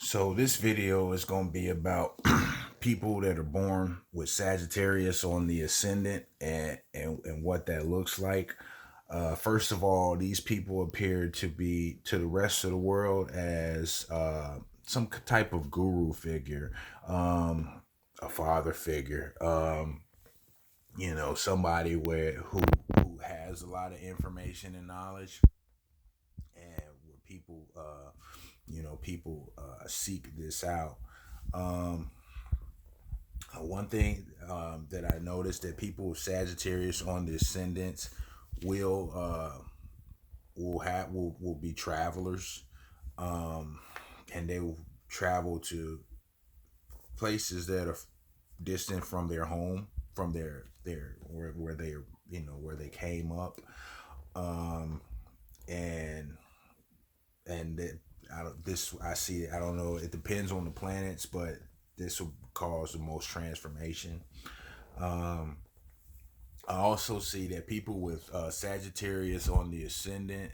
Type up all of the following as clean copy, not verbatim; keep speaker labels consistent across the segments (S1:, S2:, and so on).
S1: So this video is going to be about people that are born with Sagittarius on the ascendant and what that looks like. First of all, these people appear to be to the rest of the world as some type of guru figure, a father figure, somebody who has a lot of information and knowledge, and where people seek this out. Um, One thing that I noticed that people with Sagittarius on the ascendants will will be travelers, um, and they will travel to places that are distant from their home, from their where they where they came up, um, and that I see, I don't know, it depends on the planets, but this will cause the most transformation. um I also see that people with Sagittarius on the ascendant,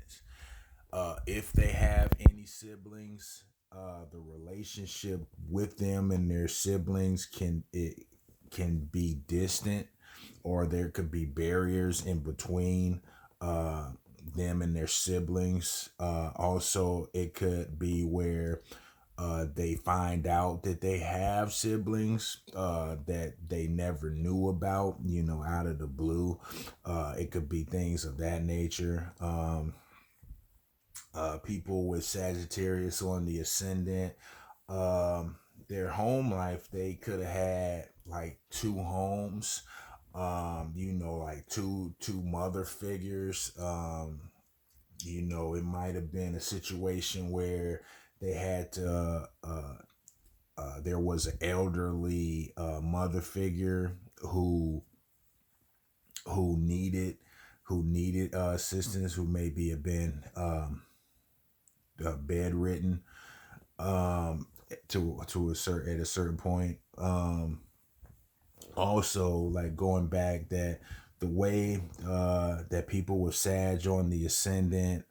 S1: if they have any siblings, the relationship with them and their siblings can be distant, or there could be barriers in between them and their siblings. Also, it could be where they find out that they have siblings that they never knew about, out of the blue. It could be things of that nature. People with Sagittarius on the ascendant, um, their home life, they could have had like two homes, like two mother figures. It might have been a situation where they had to there was an elderly mother figure who needed assistance, who maybe have been bedridden, to a certain point. Also, like, going back, that the way that people with Sag on the ascendant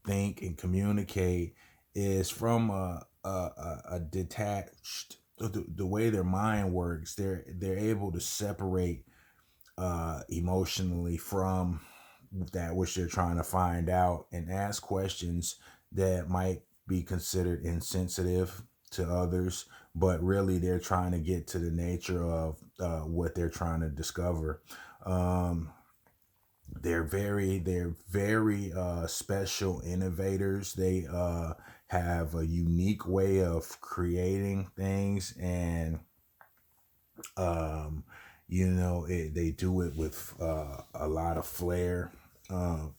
S1: think and communicate is from a detached, the way their mind works. They're able to separate emotionally from that which they're trying to find out, and ask questions that might be considered insensitive to others, but really they're trying to get to the nature of what they're trying to discover. Um, they're very special innovators. They have a unique way of creating things, and they do it with a lot of flair. Uh,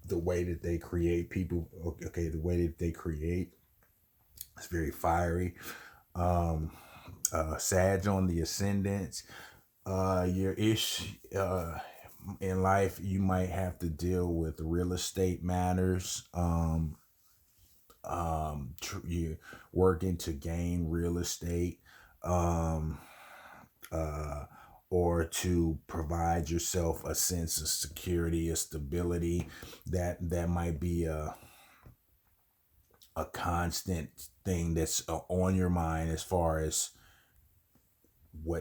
S1: the way that they create people, okay, the way that they create is very fiery. Um, Sag on the ascendants, your ish in life, you might have to deal with real estate matters. You're working to gain real estate, um, uh, or to provide yourself a sense of security, a stability. That might be a constant thing that's on your mind, as far as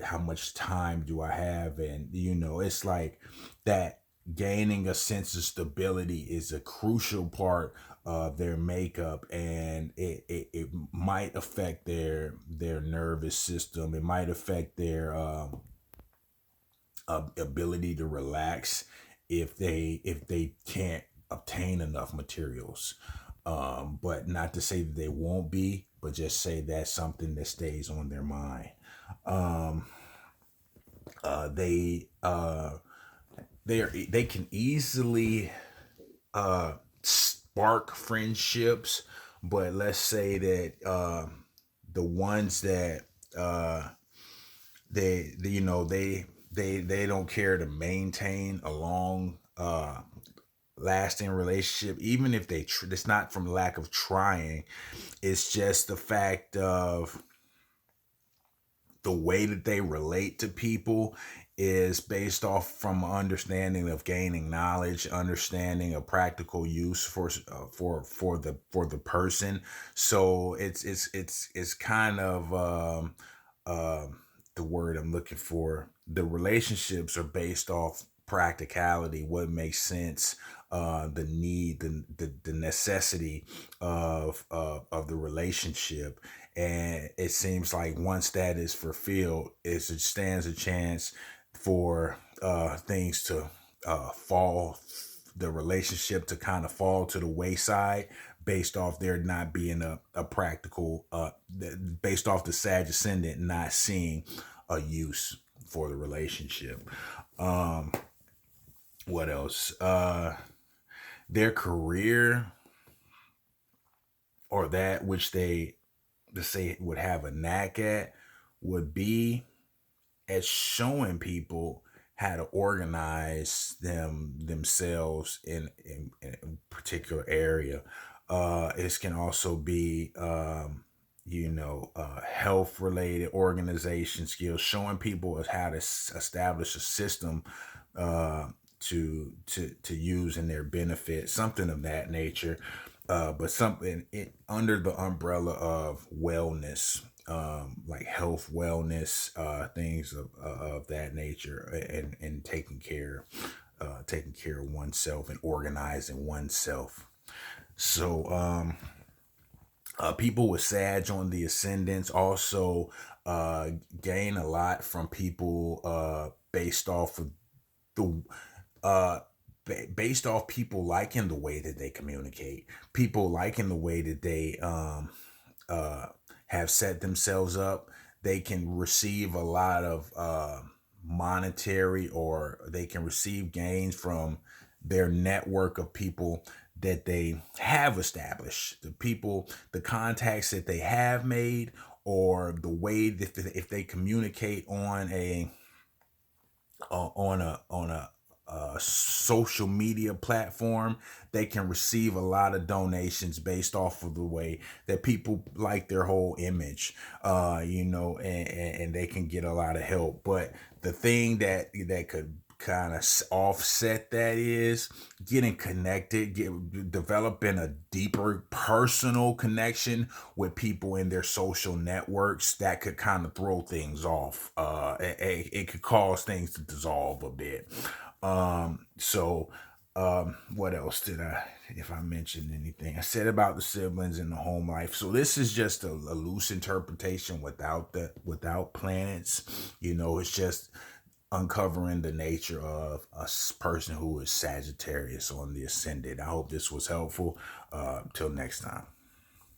S1: how much time do I have. And it's like that, gaining a sense of stability is a crucial part of their makeup, and it might affect their nervous system. It might affect their ability to relax if they can't obtain enough materials. But not to say that they won't be, but just say that's something that stays on their mind. Um, they they can easily spark friendships, but let's say that the ones that they don't care to maintain a long lasting relationship, even if it's not from lack of trying. It's just the fact of the way that they relate to people is based off from understanding of gaining knowledge, understanding of practical use for the person. So it's kind of the word I'm looking for. The relationships are based off practicality, what makes sense, the need, the necessity of the relationship. And it seems like once that is fulfilled, it stands a chance for things to fall, the relationship to kind of fall to the wayside based off there not being a practical, based off the Sag ascendant not seeing a use for the relationship. Um, what else? Their career, or that which they, let's say, would have a knack at, would be at showing people how to organize themselves in a particular area. It can also be health related organization skills, showing people how to establish a system uh, to use in their benefit, something of that nature. But something under the umbrella of wellness, like health, wellness, things of that nature, and taking care of oneself and organizing oneself. So people with Sag on the ascendants also uh, gain a lot from people based off of the uh based off people liking the way that they communicate, people liking the way that they uh have set themselves up. They can receive a lot of monetary, or they can receive gains from their network of people that they have established, the people, the contacts that they have made, or the way that if they communicate on a social media platform, they can receive a lot of donations based off of the way that people like their whole image, and they can get a lot of help. But the thing that could kind of offset that is getting connected, developing a deeper personal connection with people in their social networks. That could kind of throw things off. It could cause things to dissolve a bit. What else did I, if I mentioned anything? I said about the siblings and the home life. So this is just a loose interpretation without planets. It's just uncovering the nature of a person who is Sagittarius on the ascendant. I hope this was helpful. Till next time.